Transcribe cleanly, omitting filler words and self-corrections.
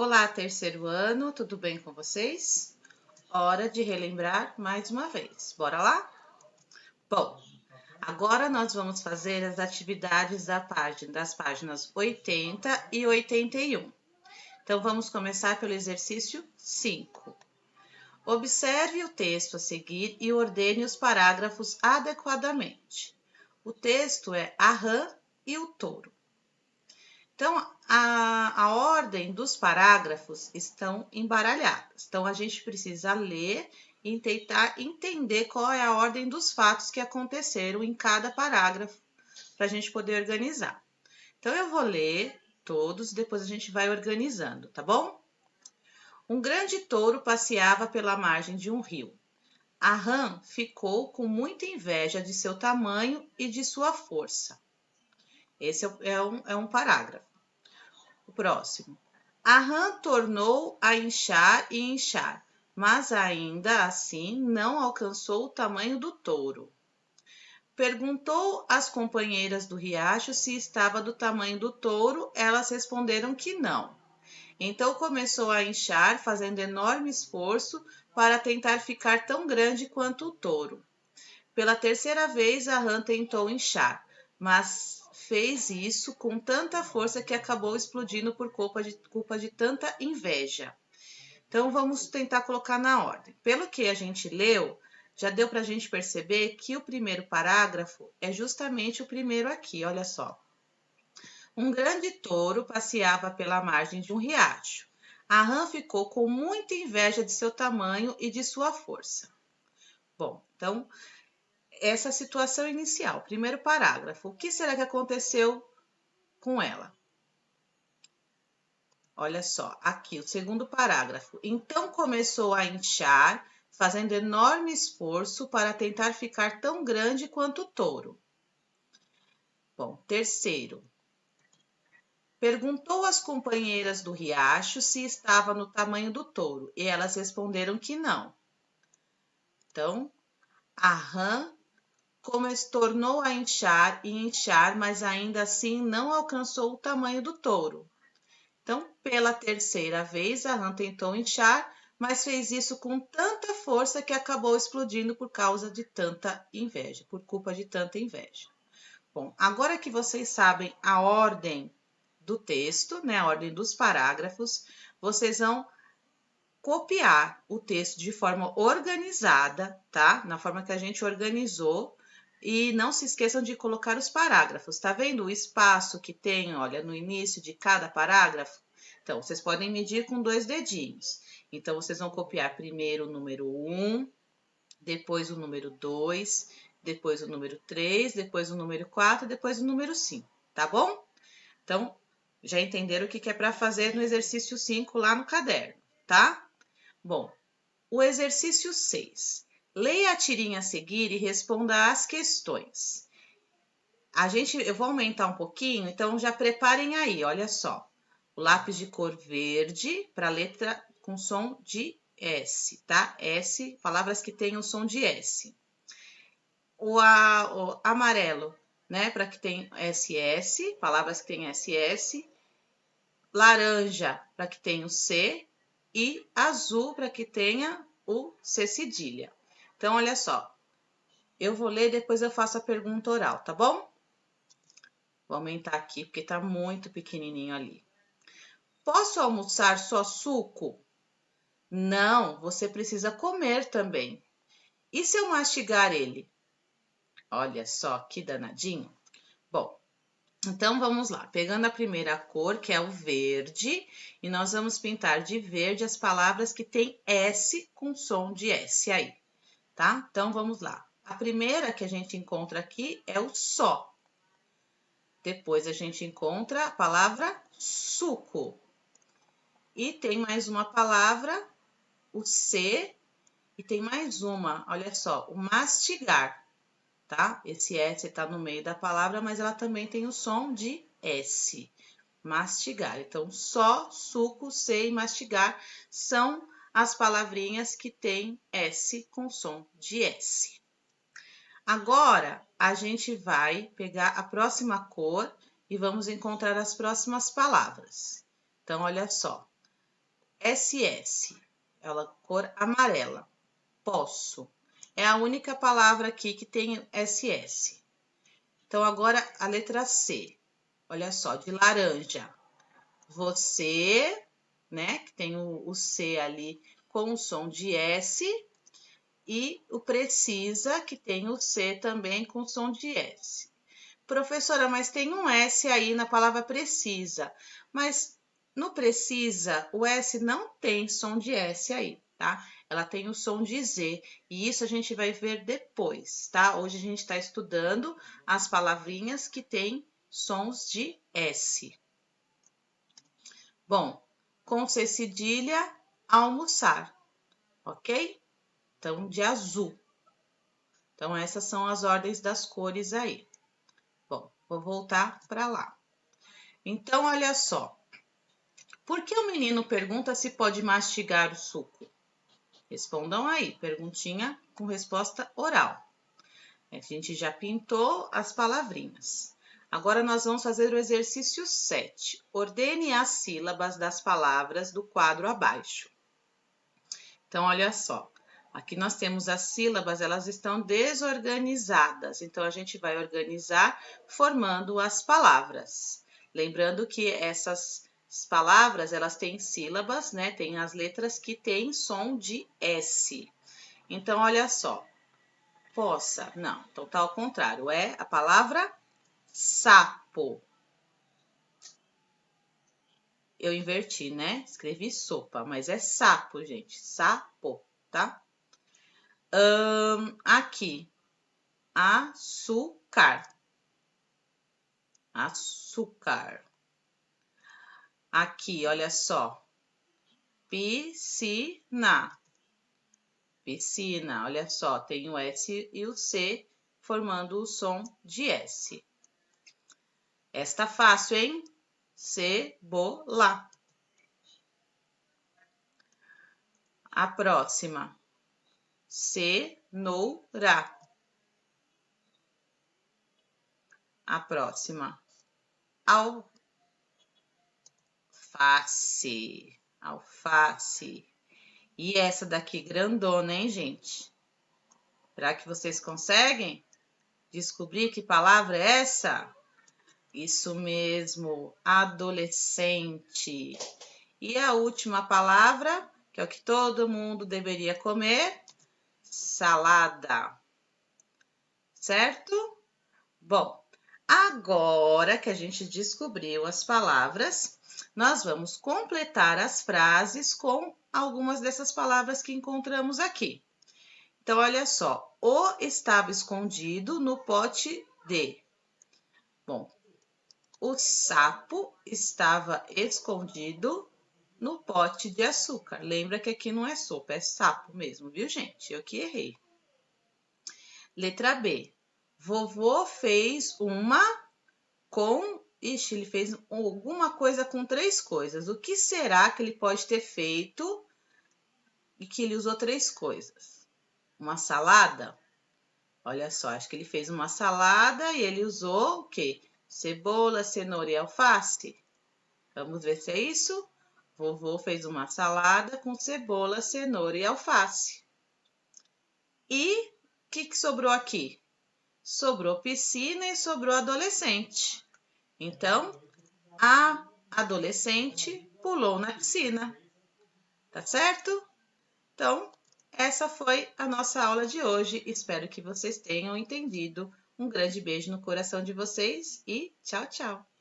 Olá, terceiro ano, tudo bem com vocês? Hora de relembrar mais uma vez. Bora lá? Bom, agora nós vamos fazer as atividades das páginas 80 e 81. Então, vamos começar pelo exercício 5. Observe o texto a seguir e ordene os parágrafos adequadamente. O texto é a rã e o touro. Então, a ordem dos parágrafos estão embaralhadas. Então, a gente precisa ler e tentar entender qual é a ordem dos fatos que aconteceram em cada parágrafo para a gente poder organizar. Então, eu vou ler todos, depois a gente vai organizando, tá bom? Um grande touro passeava pela margem de um rio. A rã ficou com muita inveja de seu tamanho e de sua força. Esse é um parágrafo. O próximo. A rã tornou a inchar e inchar, mas ainda assim não alcançou o tamanho do touro. Perguntou às companheiras do riacho se estava do tamanho do touro, elas responderam que não. Então começou a inchar, fazendo enorme esforço para tentar ficar tão grande quanto o touro. Pela terceira vez, a rã tentou inchar, mas fez isso com tanta força que acabou explodindo por culpa de tanta inveja. Então, vamos tentar colocar na ordem. Pelo que a gente leu, já deu para a gente perceber que o primeiro parágrafo é justamente o primeiro aqui, olha só. Um grande touro passeava pela margem de um riacho. A rã ficou com muita inveja de seu tamanho e de sua força. Bom, então, essa situação inicial, primeiro parágrafo. O que será que aconteceu com ela? Olha só, aqui o segundo parágrafo. Então começou a inchar, fazendo enorme esforço para tentar ficar tão grande quanto o touro. Bom, terceiro. Perguntou às companheiras do riacho se estava no tamanho do touro, e elas responderam que não. Então, a rã tornou a inchar e inchar, mas ainda assim não alcançou o tamanho do touro. Então, pela terceira vez, a rã tentou inchar, mas fez isso com tanta força que acabou explodindo por causa de tanta inveja, por culpa de tanta inveja. Bom, agora que vocês sabem a ordem do texto, né, a ordem dos parágrafos, vocês vão copiar o texto de forma organizada, tá? Na forma que a gente organizou. E não se esqueçam de colocar os parágrafos. Tá vendo o espaço que tem, olha, no início de cada parágrafo? Então, vocês podem medir com 2 dedinhos. Então, vocês vão copiar primeiro o número 1, depois o número 2, depois o número 3, depois o número 4, depois o número 5, tá bom? Então, já entenderam o que é para fazer no exercício 5 lá no caderno, tá? Bom, o exercício 6. Leia a tirinha a seguir e responda às questões. Eu vou aumentar um pouquinho, então já preparem aí, olha só. O lápis de cor verde para letra com som de S, tá? S, palavras que tenham som de S. O amarelo, né, para que tenha SS, palavras que tenham SS. Laranja, para que tenha o C. E azul, para que tenha o C cedilha. Então, olha só, eu vou ler, depois eu faço a pergunta oral, tá bom? Vou aumentar aqui, porque tá muito pequenininho ali. Posso almoçar só suco? Não, você precisa comer também. E se eu mastigar ele? Olha só, que danadinho. Bom, então vamos lá. Pegando a primeira cor, que é o verde, e nós vamos pintar de verde as palavras que tem S com som de S aí. Tá? Então, vamos lá. A primeira que a gente encontra aqui é o só. Depois, a gente encontra a palavra suco. E tem mais uma palavra, o C, e tem mais uma, olha só, o mastigar, tá? Esse S tá no meio da palavra, mas ela também tem o som de S. Mastigar. Então, só, suco, C e mastigar são as palavrinhas que têm S com som de S. Agora, a gente vai pegar a próxima cor e vamos encontrar as próximas palavras. Então, olha só. SS, ela cor amarela. Posso. É a única palavra aqui que tem SS. Então, agora a letra C. Olha só, de laranja. Você, né, que tem o C ali com o som de S, e o precisa, que tem o C também com o som de S. Professora, mas tem um S aí na palavra precisa. Mas no precisa, o S não tem som de S aí, tá? Ela tem o som de Z. E isso a gente vai ver depois, tá? Hoje a gente está estudando as palavrinhas que têm sons de S. Bom, com C cedilha, almoçar, ok? Então, de azul. Então, essas são as ordens das cores aí. Bom, vou voltar para lá. Então, olha só. Por que o menino pergunta se pode mastigar o suco? Respondam aí, perguntinha com resposta oral. A gente já pintou as palavrinhas. Agora nós vamos fazer o exercício 7. Ordene as sílabas das palavras do quadro abaixo. Então, olha só. Aqui nós temos as sílabas, elas estão desorganizadas. Então, a gente vai organizar formando as palavras. Lembrando que essas palavras, elas têm sílabas, né? Tem as letras que têm som de S. Então, olha só. Poça, não. Então, tá ao contrário. É a palavra sapo. Eu inverti, né? Escrevi sopa, mas é sapo, gente. Sapo, tá? Aqui, açúcar. Açúcar. Aqui, olha só. Piscina. Piscina, olha só, tem o S e o C formando o som de S. Esta fácil, hein? Cebola. A próxima. Cenoura. A próxima. Alface. Alface. E essa daqui grandona, hein, gente? Será que vocês conseguem descobrir que palavra é essa? Isso mesmo, adolescente. E a última palavra, que é o que todo mundo deveria comer, salada. Certo? Bom, agora que a gente descobriu as palavras, nós vamos completar as frases com algumas dessas palavras que encontramos aqui. Então, olha só. O estava escondido no pote de. Bom, o sapo estava escondido no pote de açúcar. Lembra que aqui não é sopa, é sapo mesmo, viu, gente? Eu que errei. Letra B. Vovô fez uma com... Ixi, ele fez alguma coisa com 3 coisas. O que será que ele pode ter feito e que ele usou 3 coisas? Uma salada? Olha só, acho que ele fez uma salada e ele usou o quê? Cebola, cenoura e alface. Vamos ver se é isso? Vovô fez uma salada com cebola, cenoura e alface. E o que sobrou aqui? Sobrou piscina e sobrou adolescente. Então, a adolescente pulou na piscina. Tá certo? Então, essa foi a nossa aula de hoje. Espero que vocês tenham entendido. Um grande beijo no coração de vocês e tchau, tchau!